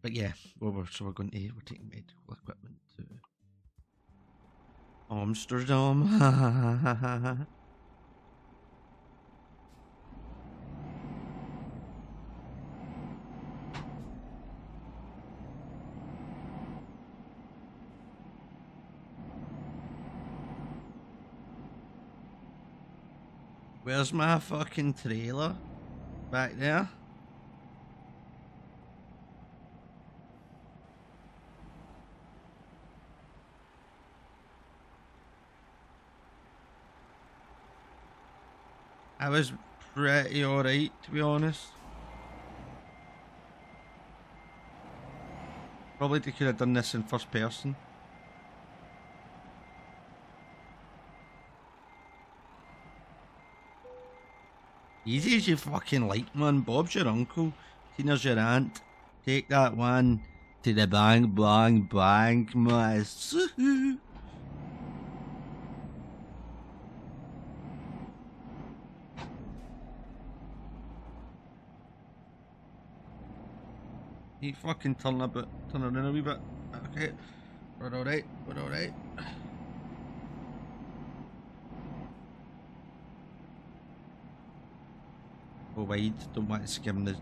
But yeah, we're taking medical equipment to Amsterdam. Where's my fucking trailer? Back there? I was pretty alright, to be honest. Probably they could have done this in first person. Easy as you fucking like, man. Bob's your uncle. Tina's your aunt. Take that one to the bang, bang, bang, my suhoo. You fucking turn around a wee bit. Okay. We're alright, we're alright. Go wide, don't want to skim the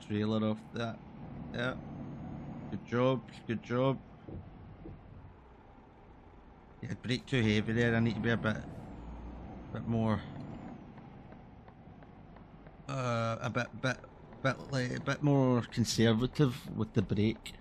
trailer off that. Yeah. Good job, good job. Yeah, brake too heavy there, I need to be a bit more a bit more conservative with the brake.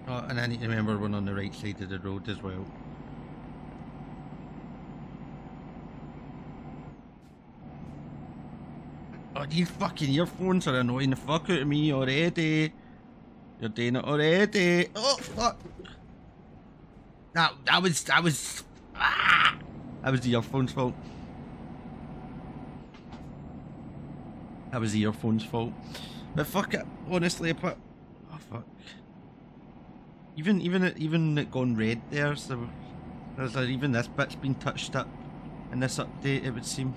Oh, and I need to remember we're on the right side of the road as well. Oh, these fucking earphones are annoying the fuck out of me already. You're doing it already. Oh fuck! That was that was the earphones' fault. That was the earphones' fault. But fuck it, honestly, but oh fuck. Even it gone red there, so there's even this bit's been touched up in this update, it would seem.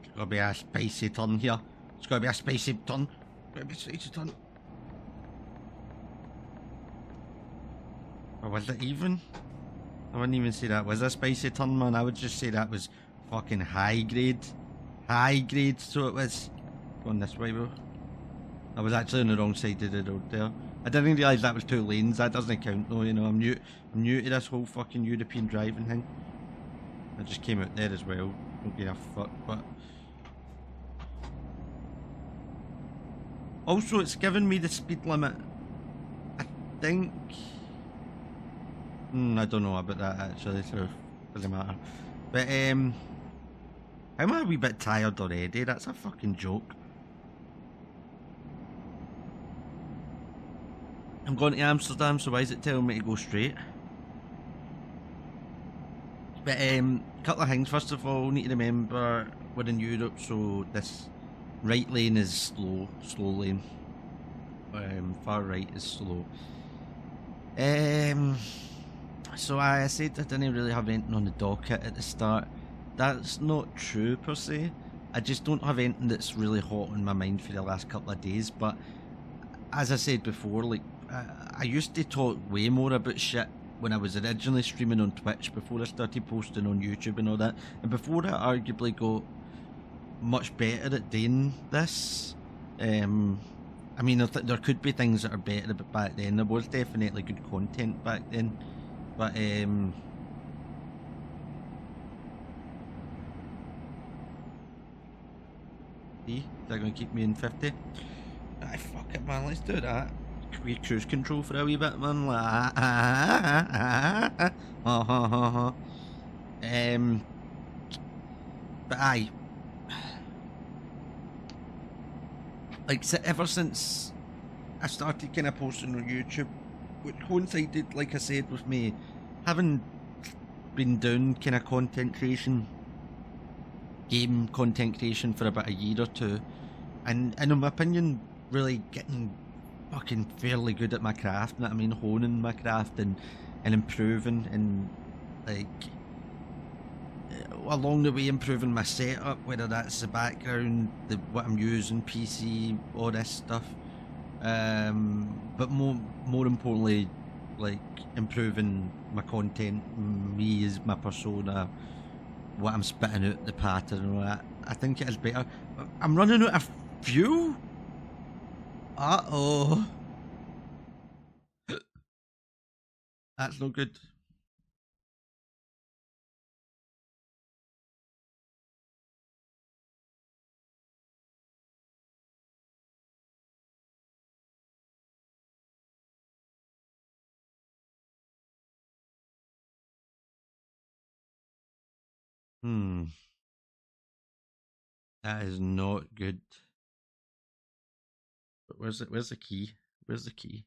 It's gotta be a spicy turn here. It's gotta be a spicy turn. Gotta be a spicy turn. Or was it even? I wouldn't even say that was a spicy turn, man. I would just say that was fucking high grade. High grade, so it was. Going this way, bro. I was actually on the wrong side of the road there. I didn't realise that was 2 lanes. That doesn't count though, you know. I'm new to this whole fucking European driving thing. I just came out there as well. Don't give a fuck, but also it's given me the speed limit. I think I don't know about that actually, so it doesn't matter. But I'm a wee bit tired already. That's a fucking joke. I'm going to Amsterdam, so why is it telling me to go straight? But couple of things. First of all, need to remember we're in Europe, so this right lane is slow lane. Far right is slow. So I said I didn't really have anything on the docket at the start. That's not true per se. I just don't have anything that's really hot on my mind for the last couple of days. But as I said before, like I used to talk way more about shit when I was originally streaming on Twitch, before I started posting on YouTube and all that, and before I arguably got much better at doing this. I mean, there could be things that are better, but back then there was definitely good content back then. But See? Is that going to keep me in 50? Aye, fuck it, man. Let's do that. We cruise control for a wee bit, man. Like, but aye. Like, ever since I started kind of posting on YouTube, which coincided, like I said, with me having been doing kind of content creation, game content creation for about a year or two, and in my opinion, really getting fucking fairly good at my craft, you know what I mean, honing my craft and improving and like along the way improving my setup, whether that's the background, what I'm using, PC, all this stuff, but more importantly, like improving my content, me as my persona, what I'm spitting out, the pattern and all that. I think it is better. I'm running out of fuel. Uh-oh. That's no good. That is not good. But where's it? Where's the key? Where's the key?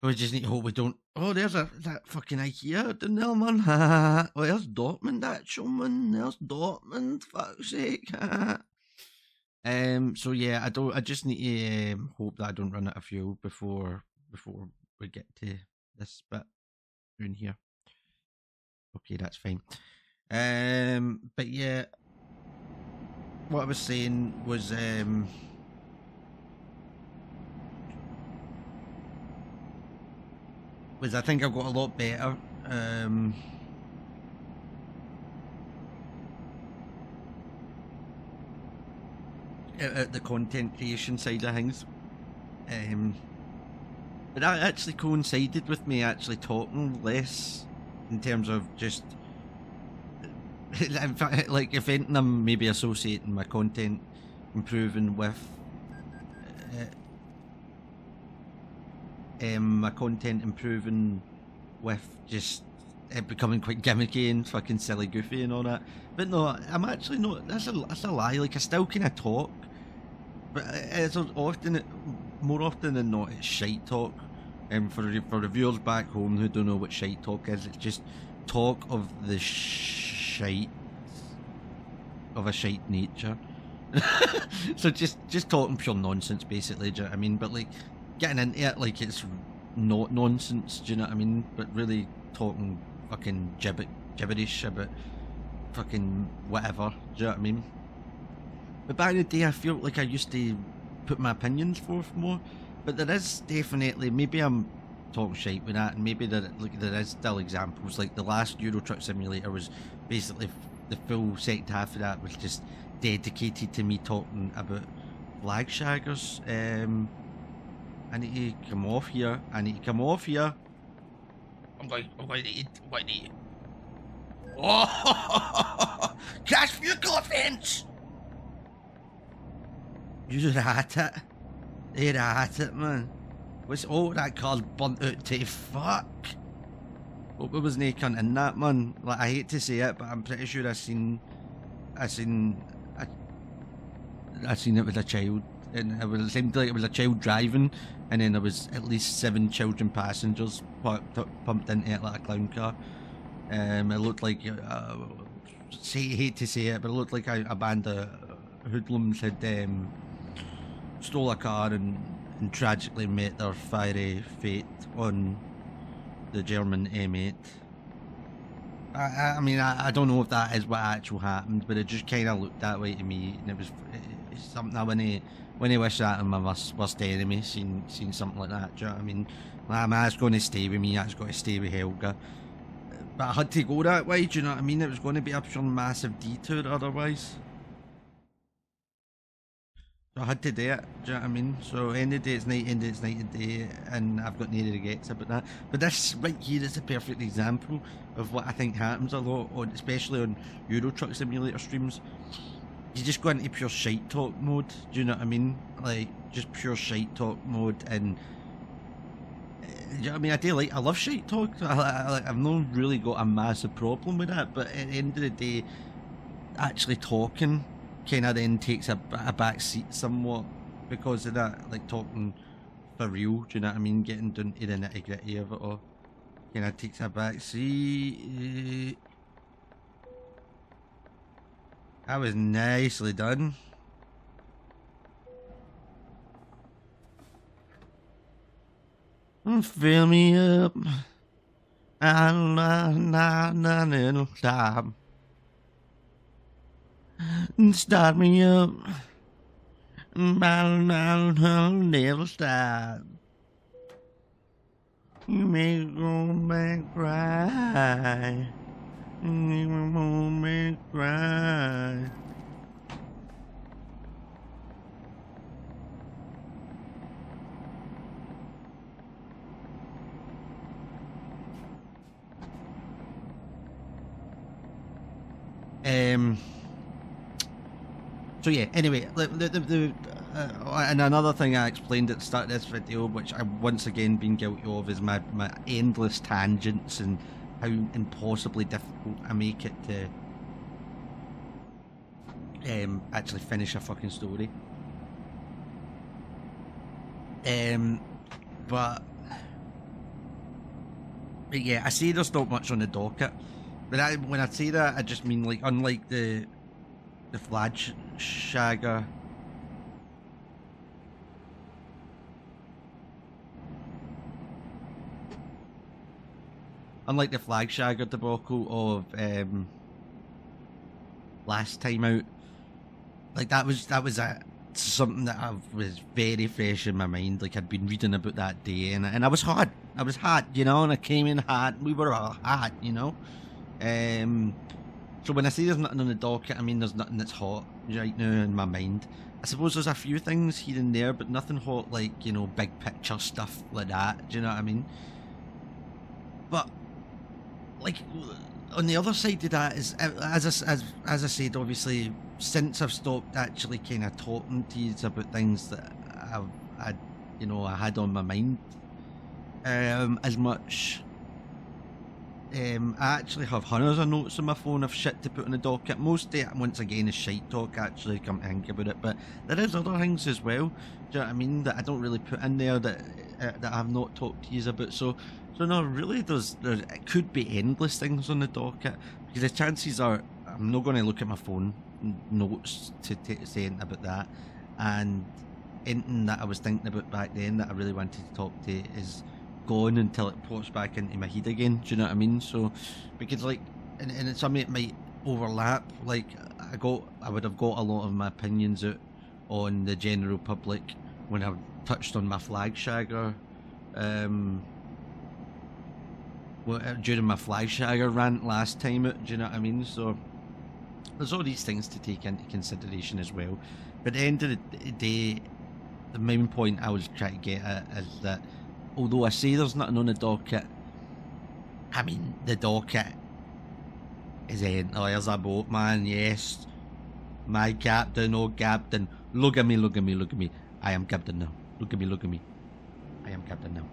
We just need to hope we don't. Oh, there's that fucking IKEA down there, man. Oh, there's Dortmund, actual man. There's Dortmund. Fuck's sake. So yeah, I just need to hope that I don't run out of fuel before we get to this bit down here. Okay, that's fine. But yeah, what I was saying was I think I've got a lot better. At the content creation side of things. But that actually coincided with me actually talking less in terms of just in fact, like if anything, I'm maybe associating my content improving with just it becoming quite gimmicky and fucking silly goofy and all that. But no, I'm actually not. That's a lie. Like I still kind of talk, but it's more often than not, it's shite talk. For the viewers back home who don't know what shite talk is, it's just talk of the shite of a shite nature. So just talking pure nonsense, basically. Do you know what I mean? But like getting into it like it's not nonsense. Do you know what I mean? But really talking fucking gibberish about fucking whatever. Do you know what I mean? But back in the day, I feel like I used to put my opinions forth more. But there is definitely, maybe I'm talking shite with that, and maybe there is still examples. Like the last Euro Truck Simulator was basically the full second half of that was just dedicated to me talking about flag shaggers. I need to come off here. I'm going to eat. Oh! Crash vehicle offence! You're at it. They're at it, man. What's all that car's burnt out to fuck? Hope there was no cunt in that, man. Like, I hate to say it, but I'm pretty sure I seen it with a child, and it seemed like it was a child driving, and then there was at least 7 children passengers pumped into it like a clown car. It looked like, hate to say it, but it looked like a band of hoodlums had stole a car and tragically met their fiery fate on the German M8. I mean, I don't know if that is what actually happened, but it just kind of looked that way to me, and it's something I want to when I wish that on my worst enemy, seen something like that. Do you know what I mean? Like, man, it's going to stay with me. It's got to stay with Helga. But I had to go that way. Do you know what I mean? It was going to be a pure massive detour otherwise. So I had to do it, do you know what I mean? So end of the day it's night, end of it's night and day, and I've got no regrets about that. But this right here is a perfect example of what I think happens a lot, especially on Euro Truck Simulator streams. You just go into pure shite talk mode, do you know what I mean? Like, just pure shite talk mode, and do you know what I mean? I love shite talk. I've not really got a massive problem with that, but at the end of the day, actually talking kind of then takes a back seat somewhat because of that, like talking for real, do you know what I mean? Getting down to the nitty gritty of it all kind of takes a back seat. That was nicely done. Fill me up, little time. Start me up, I'll never stop. You make me cry, you make me cry. So yeah, anyway, and another thing I explained at the start of this video, which I've once again been guilty of, is my endless tangents and how impossibly difficult I make it to actually finish a fucking story. But yeah, I say there's not much on the docket, but when I say that, I just mean, like, unlike the flag shagger, unlike the flag shagger debacle of last time out, like that was something that was very fresh in my mind. Like, I'd been reading about that day, and I was hot, you know, and I came in hot. We were all hot, you know. So when I say there's nothing on the docket, I mean there's nothing that's hot right now in my mind. I suppose there's a few things here and there, but nothing hot like, you know, big picture stuff like that. Do you know what I mean? But like, on the other side of that is, as I said, obviously, since I've stopped actually kind of talking to you about things that I had on my mind as much. I actually have hundreds of notes on my phone of shit to put on the docket. Most of it, once again, is shite talk, actually, come to think about it. But there is other things as well, do you know what I mean, that I don't really put in there that I've not talked to you about. So no, really, it could be endless things on the docket, because the chances are I'm not going to look at my phone notes to say anything about that, and anything that I was thinking about back then that I really wanted to talk to is gone until it pops back into my head again. Do you know what I mean? So, because, like, and it's something that might overlap. Like, I would have got a lot of my opinions out on the general public when I touched on my flag shagger, during my flag shagger rant last time out. Do you know what I mean? So there's all these things to take into consideration as well. But at the end of the day, the main point I was trying to get at is that, although I say there's nothing on the docket, I mean, the docket is there's a boat, man, yes. My captain, oh captain, look at me, look at me, look at me. I am captain now. Look at me, look at me. I am captain now.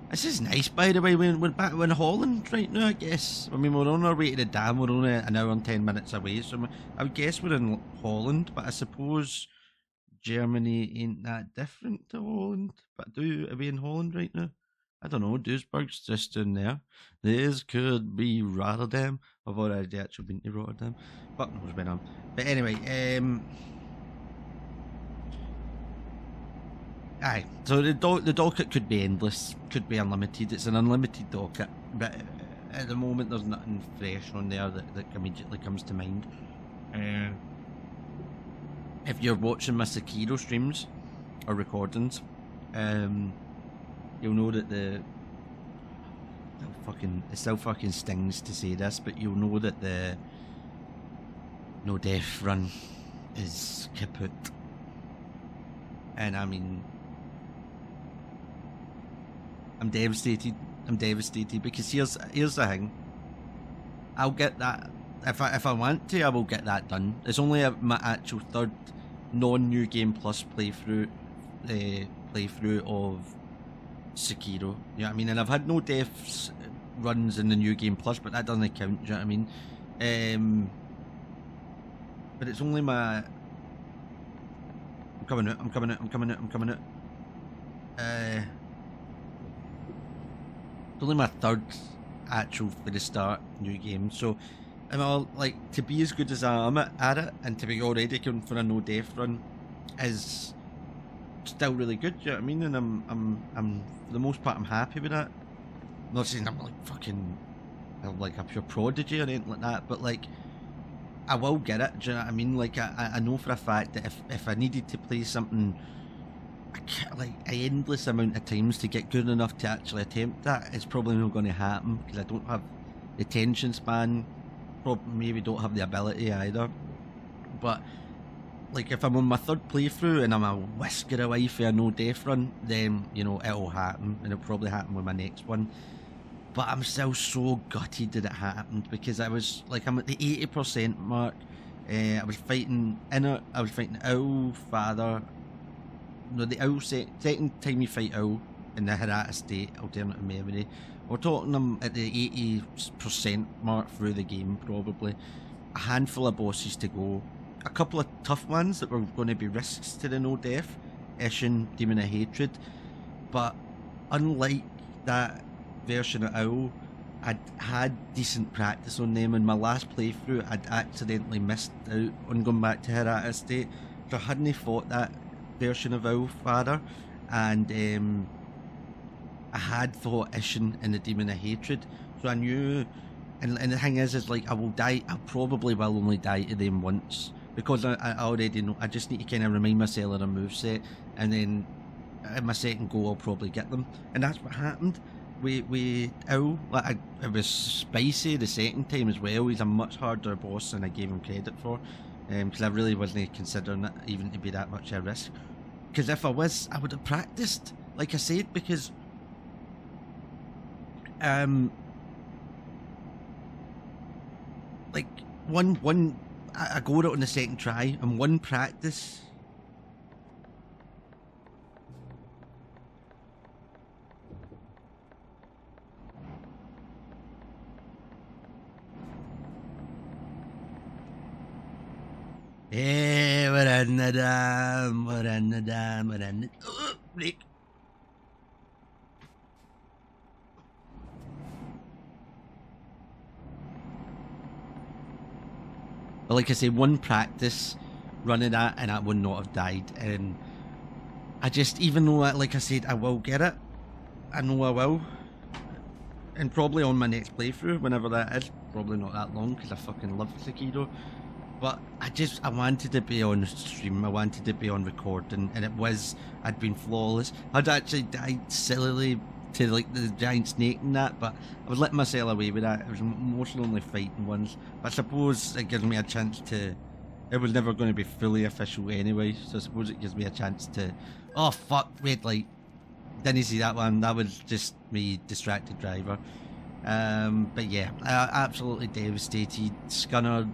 This is nice, by the way. We're back in Holland right now, I guess. I mean, we're on our way to the dam. We're only an hour and 10 minutes away, so I would guess we're in Holland, but I suppose Germany ain't that different to Holland. But are we in Holland right now? I don't know. Duisburg's just in there. This could be Rotterdam. I've already actually been to Rotterdam. Fuck knows where I'm. But anyway, aye. So the docket could be endless, could be unlimited. It's an unlimited docket, but at the moment there's nothing fresh on there that immediately comes to mind. if you're watching my Sekiro streams or recordings, you'll know that it still fucking stings to say this, but you'll know that the no death run is kaput. And I mean, I'm devastated. I'm devastated because here's the thing. I'll get that if I want to. I will get that done. It's only my actual third non-New Game Plus playthrough of Sekiro. You know what I mean? And I've had no deaths runs in the New Game Plus, but that doesn't count. Do you know what I mean? But it's only my. I'm coming out. It's only my third actual for the start new game, so I'm all like, to be as good as I am at it, and to be already going for a no death run is still really good. Do you know what I mean? And I'm for the most part I'm happy with that. I'm not saying I'm like a pure prodigy or anything like that, but like I will get it. Do you know what I mean? Like I know for a fact that if I needed to play something like an endless amount of times to get good enough to actually attempt that, it's probably not going to happen because I don't have the attention span. Maybe don't have the ability either. But like if I'm on my third playthrough and I'm a whisker away for a no death run, then you know it'll happen, and it'll probably happen with my next one. But I'm still so gutted that it happened because I'm at the 80% mark. I was fighting Owl Father. No, the Owl second time you fight Owl in the Hirata State alternate memory. We're talking them at the 80% mark through the game, probably. A handful of bosses to go. A couple of tough ones that were going to be risks to the no death. Ishin, Demon of Hatred. But unlike that version of Owl, I'd had decent practice on them. In my last playthrough, I'd accidentally missed out on going back to Hirata State. So I hadn't fought that version of Owl Father, and I had fought Ishin in the Demon of Hatred, so I knew. And the thing is like I probably will only die to them once because I already know. I just need to kind of remind myself of a moveset, and then in my second go I'll probably get them, and that's what happened. We Owl, like it was spicy the second time as well. He's a much harder boss than I gave him credit for, because I really wasn't considering it even to be that much a risk. Because if I was, I would have practiced, like I said, because like I got it on the second try, and one practice. Yeah, we're in the dam, break. But like I say, one practice running that and I would not have died. And I just, even though, like I said, I will get it, I know I will. And probably on my next playthrough, whenever that is, probably not that long because I fucking love Sekiro. But I wanted to be on stream, I wanted to be on recording, and I'd been flawless. I'd actually died sillily to like the giant snake and that, but I was letting myself away with that. It was mostly only fighting ones. But I suppose it gives me a chance to, it was never going to be fully official anyway, so I suppose it gives me a chance to, oh fuck, red light. Didn't see that one, that was just me, distracted driver. But yeah, absolutely devastated. Scunnered,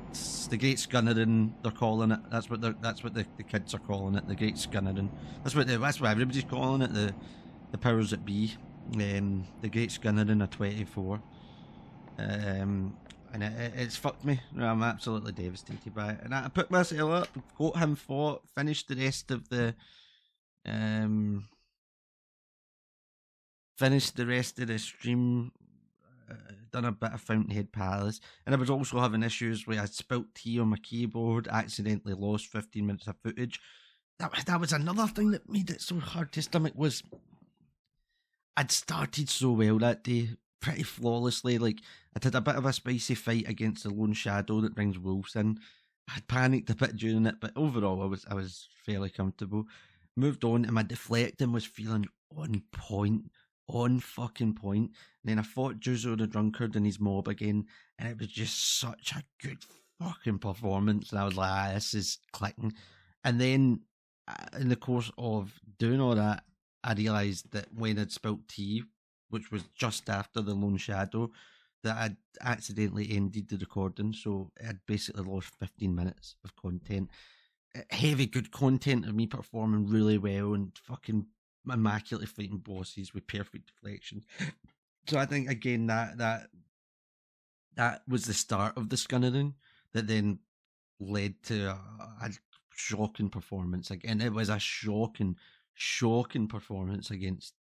the Great Scunnering, they're calling it. That's what the kids are calling it. The Great Scunnering. That's what everybody's calling it. The powers that be. The Great Scunnering of 24. And it's fucked me. I'm absolutely devastated by it. And I put myself up, got him fought, finished the rest of the stream. Done a bit of Fountainhead Palace, and I was also having issues where I spilt tea on my keyboard, accidentally lost 15 minutes of footage. That was another thing that made it so hard to stomach. Was I'd started so well that day, pretty flawlessly. Like I'd had a bit of a spicy fight against the lone shadow that brings wolves in, I panicked a bit during it, but overall I was fairly comfortable. Moved on, and my deflecting was feeling on point, on fucking point. And then I fought Juzo the Drunkard and his mob again, and it was just such a good fucking performance. And I was like, this is clicking. And then in the course of doing all that, I realised that when I'd spilt tea, which was just after the Lone Shadow, that I'd accidentally ended the recording, so I'd basically lost 15 minutes of content. Heavy good content of me performing really well and fucking immaculately fighting bosses with perfect deflections. So I think again that was the start of the scunnering that then led to a shocking performance again. It was a shocking performance against.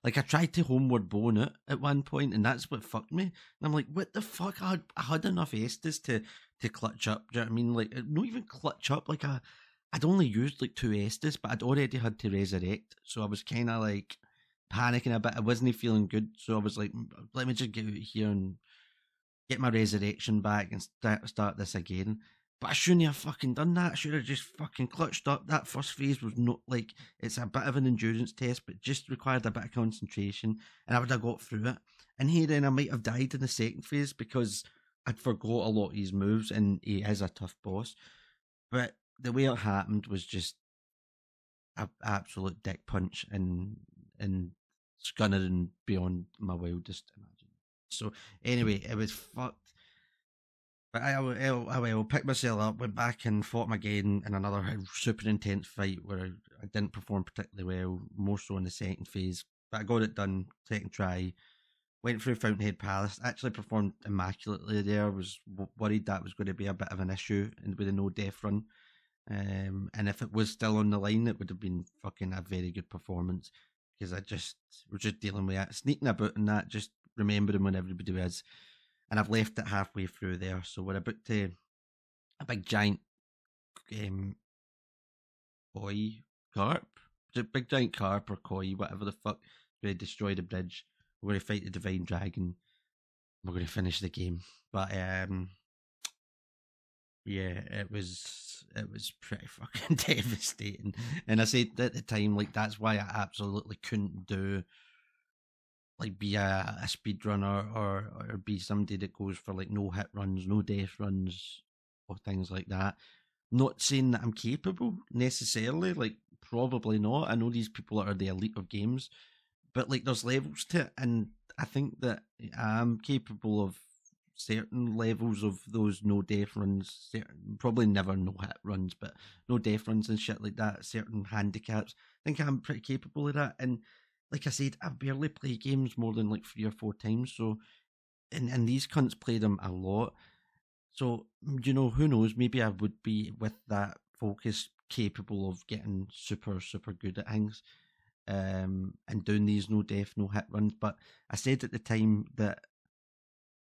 Like I tried to homeward bone it at one point, and that's what fucked me. And I'm like, what the fuck? I had enough Estus to clutch up. Do you know what I mean? Like, not even clutch up. Like I'd only used like 2 Estus, but I'd already had to resurrect. So I was kind of like panicking a bit. I wasn't feeling good, so I was like, let me just get out here and get my resurrection back and start this again. But I shouldn't have fucking done that. I should have just fucking clutched up. That first phase was not like, it's a bit of an endurance test, but just required a bit of concentration, and I would have got through it. And here then I might have died in the second phase because I'd forgot a lot of his moves, and he is a tough boss. But the way it happened was just an absolute dick punch and scunnering beyond my wildest imagination. So anyway, it was fucked. But I picked myself up, went back and fought him again in another super intense fight where I didn't perform particularly well, more so in the second phase. But I got it done, second try. Went through Fountainhead Palace, actually performed immaculately there. Was worried that was going to be a bit of an issue with a no death run. And if it was still on the line, it would have been fucking a very good performance, because we're just dealing with that, sneaking about and that, just remembering when everybody is. And I've left it halfway through there, so we're about to a big giant koi carp, big giant carp or koi, whatever the fuck. We're going to destroy the bridge. We're going to fight the divine dragon. We're going to finish the game. But yeah, it was pretty fucking devastating. And I said at the time, like, that's why I absolutely couldn't do, like, be a speedrunner or be somebody that goes for like no hit runs, no death runs, or things like that. Not saying that I'm capable necessarily, like, probably not. I know these people are the elite of games, but like, there's levels to it, and I think that I'm capable of certain levels of those no death runs, probably never no hit runs, but no death runs and shit like that, certain handicaps. I think I'm pretty capable of that. And like I said, I've barely played games more than like 3 or 4 times, so and these cunts play them a lot. So, you know, who knows, maybe I would be, with that focus, capable of getting super, super good at things, and doing these no death, no hit runs. But I said at the time that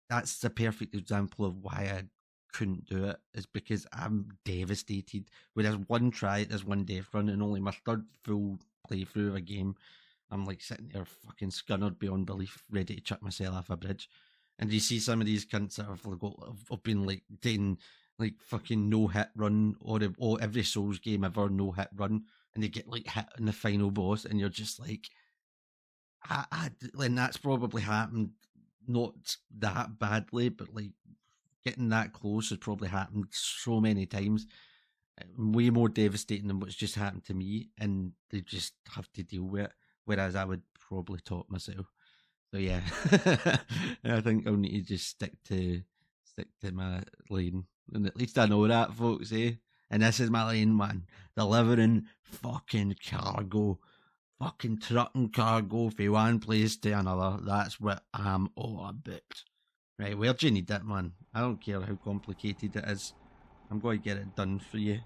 that's the perfect example of why I couldn't do it, is because I'm devastated. Whereas one try at this one death run and only my third full playthrough of a game, I'm like sitting there fucking scunnered beyond belief, ready to chuck myself off a bridge. And you see some of these cunts that have been like doing like fucking no hit run, or every Souls game ever no hit run, and they get like hit in the final boss, and you're just like, and that's probably happened, not that badly, but like getting that close has probably happened so many times, way more devastating than what's just happened to me, and they just have to deal with it. Whereas I would probably top myself. So yeah, I think I'll need to just stick to my lane, and at least I know that, folks. And this is my lane, man. Delivering fucking cargo. Fucking trucking cargo from one place to another. That's what I'm all about. Right, where do you need that, man? I don't care how complicated it is. I'm going to get it done for you.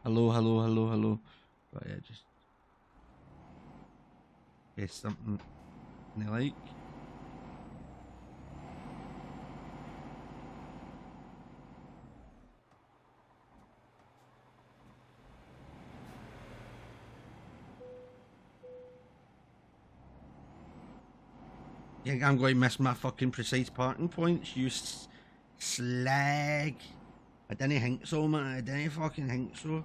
Hello. But yeah, just guess something they like. Yeah, I'm going to miss my fucking precise parking points, you Slag. I didn't think so, man. I didn't fucking think so.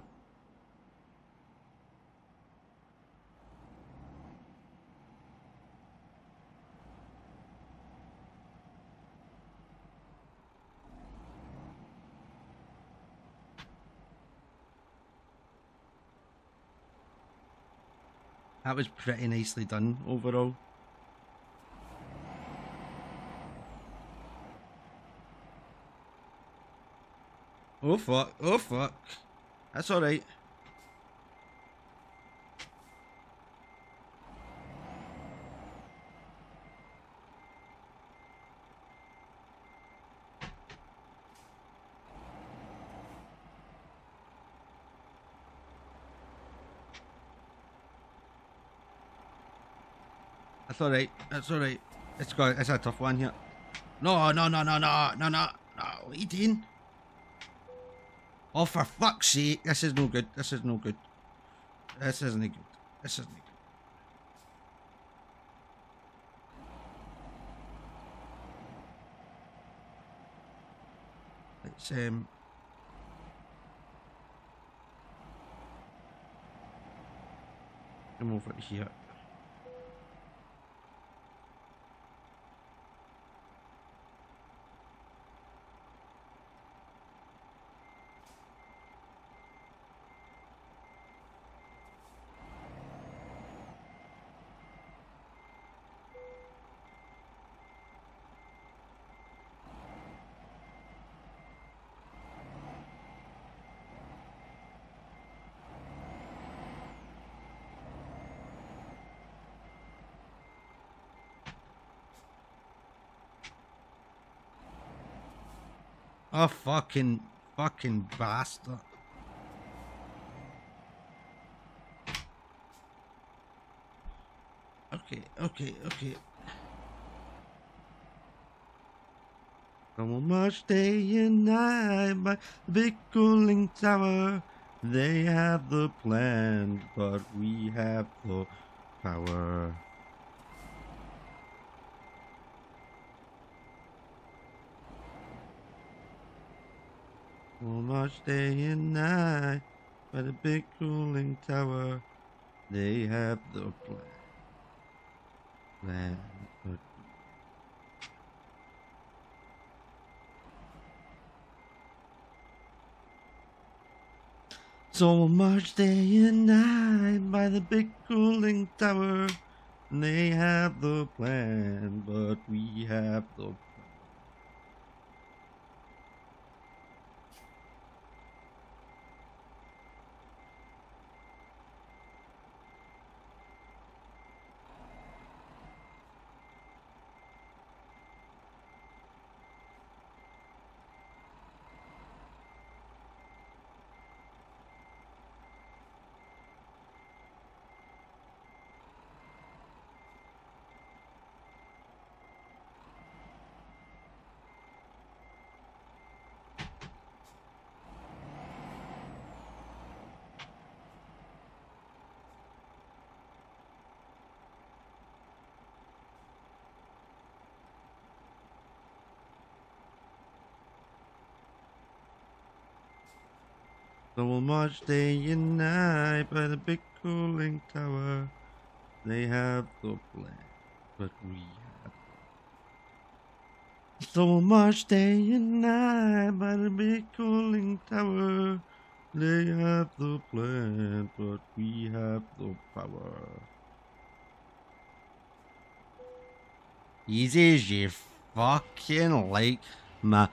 That was pretty nicely done overall. Oh fuck, oh fuck. That's alright. That's alright, that's alright. It's a tough one here. No, no, no, no, no, no, no, no. What are you doing? Oh, for fuck's sake. This is no good. This is no good. This isn't good. This isn't good. Let's, come over here. Oh, fucking bastard. Okay. So much day and night by the big cooling tower. They have the plan, but we have the power. So much day and night by the big cooling tower. They have the plan, but so much day and night by the big cooling tower. They have the plan, but we have the so much day and night by the big cooling tower. They have the plan, but we have so much day and night by the big cooling tower. They have the plan, but we have the power. Easy as you fucking like, my